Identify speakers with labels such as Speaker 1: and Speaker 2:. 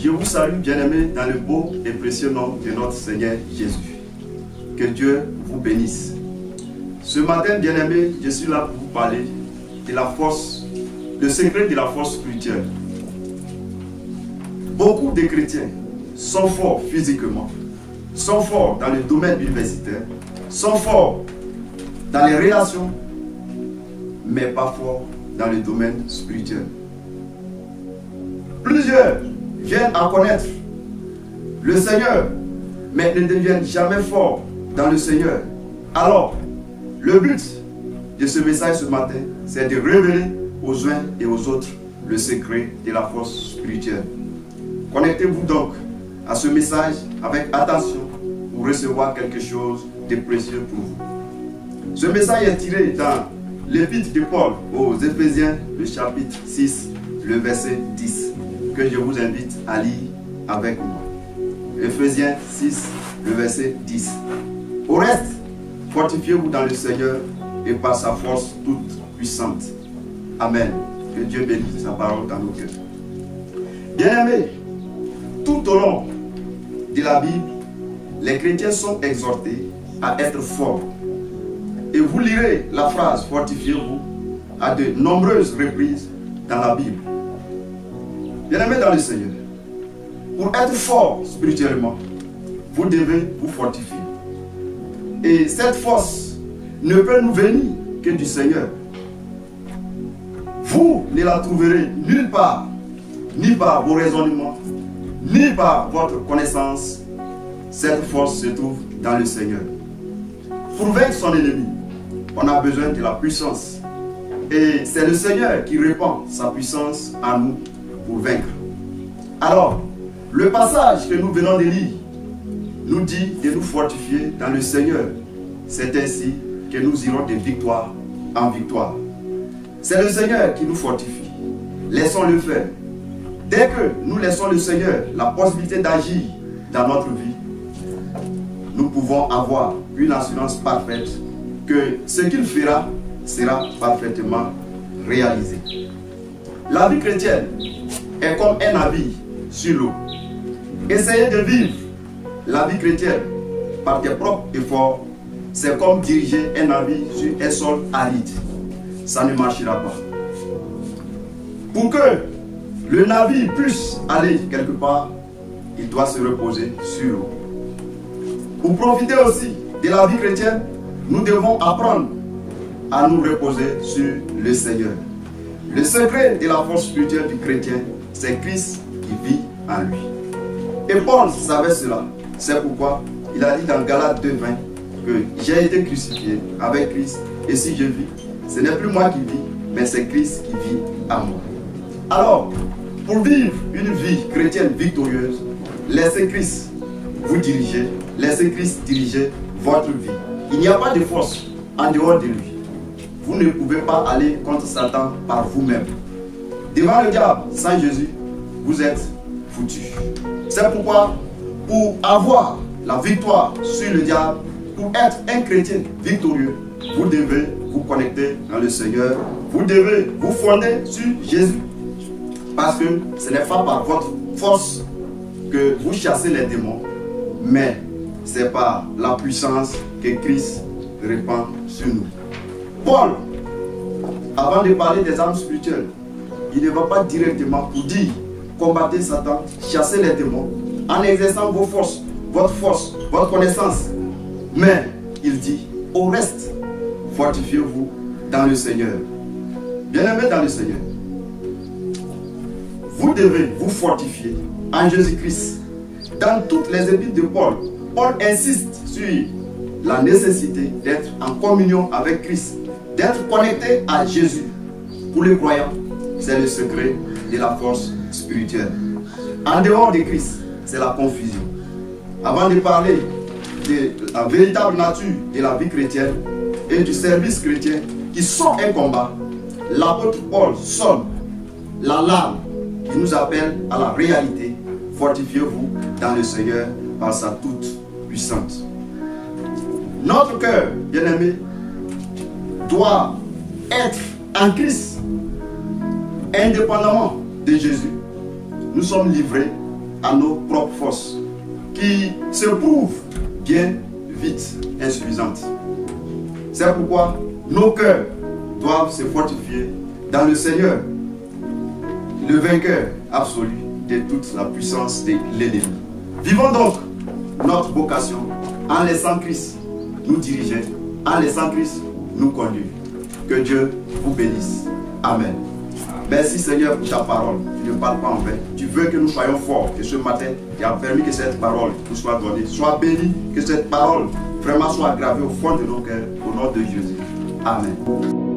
Speaker 1: Je vous salue, bien-aimés, dans le beau et précieux nom de notre Seigneur Jésus. Que Dieu vous bénisse. Ce matin, bien-aimés, je suis là pour vous parler de la force, le secret de la force spirituelle. Beaucoup de chrétiens sont forts physiquement, sont forts dans le domaine universitaire, sont forts dans les relations, mais pas forts dans le domaine spirituel. Plusieurs viennent à connaître le Seigneur, mais ne deviennent jamais forts dans le Seigneur. Alors, le but de ce message ce matin, c'est de révéler aux uns et aux autres le secret de la force spirituelle. Connectez-vous donc à ce message avec attention pour recevoir quelque chose de précieux pour vous. Ce message est tiré dans l'épître de Paul aux Éphésiens, le chapitre 6, le verset 10. Que je vous invite à lire avec moi. Éphésiens 6, le verset 10. Au reste, fortifiez-vous dans le Seigneur et par sa force toute puissante. Amen. Que Dieu bénisse sa parole dans nos cœurs. Bien-aimés, tout au long de la Bible, les chrétiens sont exhortés à être forts. Et vous lirez la phrase « fortifiez-vous » à de nombreuses reprises dans la Bible. Bien-aimés dans le Seigneur, pour être fort spirituellement, vous devez vous fortifier. Et cette force ne peut nous venir que du Seigneur. Vous ne la trouverez nulle part, ni par vos raisonnements, ni par votre connaissance. Cette force se trouve dans le Seigneur. Pour vaincre son ennemi, on a besoin de la puissance. Et c'est le Seigneur qui répand sa puissance en nous pour vaincre. Alors, le passage que nous venons de lire nous dit de nous fortifier dans le Seigneur. C'est ainsi que nous irons de victoire en victoire. C'est le Seigneur qui nous fortifie. Laissons-le faire. Dès que nous laissons le Seigneur la possibilité d'agir dans notre vie, nous pouvons avoir une assurance parfaite que ce qu'il fera sera parfaitement réalisé. La vie chrétienne est comme un navire sur l'eau. Essayer de vivre la vie chrétienne par tes propres efforts, c'est comme diriger un navire sur un sol aride. Ça ne marchera pas. Pour que le navire puisse aller quelque part, il doit se reposer sur l'eau. Pour profiter aussi de la vie chrétienne, nous devons apprendre à nous reposer sur le Seigneur. Le secret de la force spirituelle du chrétien, c'est Christ qui vit en lui. Et Paul savait cela. C'est pourquoi il a dit dans Galates 2:20 que j'ai été crucifié avec Christ. Et si je vis, ce n'est plus moi qui vis, mais c'est Christ qui vit en moi. Alors, pour vivre une vie chrétienne victorieuse, laissez Christ vous diriger, laissez Christ diriger votre vie. Il n'y a pas de force en dehors de lui. Vous ne pouvez pas aller contre Satan par vous-même. Devant le diable, sans Jésus, vous êtes foutus. C'est pourquoi, pour avoir la victoire sur le diable, pour être un chrétien victorieux, vous devez vous connecter dans le Seigneur. Vous devez vous fonder sur Jésus. Parce que ce n'est pas par votre force que vous chassez les démons, mais c'est par la puissance que Christ répand sur nous. Paul, avant de parler des armes spirituelles, il ne va pas directement pour dire combattez Satan, chassez les démons en exerçant vos forces, votre connaissance. Mais il dit au reste, fortifiez-vous dans le Seigneur. Bien-aimés dans le Seigneur, vous devez vous fortifier en Jésus-Christ. Dans toutes les épîtres de Paul, Paul insiste sur la nécessité d'être en communion avec Christ, d'être connecté à Jésus. Pour les croyants, c'est le secret de la force spirituelle. En dehors de Christ, c'est la confusion. Avant de parler de la véritable nature de la vie chrétienne et du service chrétien qui sont un combat, l'apôtre Paul sonne l'alarme qui nous appelle à la réalité. Fortifiez-vous dans le Seigneur par sa toute puissance. Notre cœur, bien-aimé, doit être en Christ. Indépendamment de Jésus, nous sommes livrés à nos propres forces qui se prouvent bien vite insuffisantes. C'est pourquoi nos cœurs doivent se fortifier dans le Seigneur, le vainqueur absolu de toute la puissance de l'ennemi. Vivons donc notre vocation en laissant Christ nous diriger, en laissant Christ nous conduire. Que Dieu vous bénisse. Amen. Merci Seigneur pour ta parole. Tu ne parles pas en vain. Tu veux que nous soyons forts, que ce matin, tu as permis que cette parole nous soit donnée. Sois béni, que cette parole vraiment soit gravée au fond de nos cœurs, au nom de Jésus. Amen.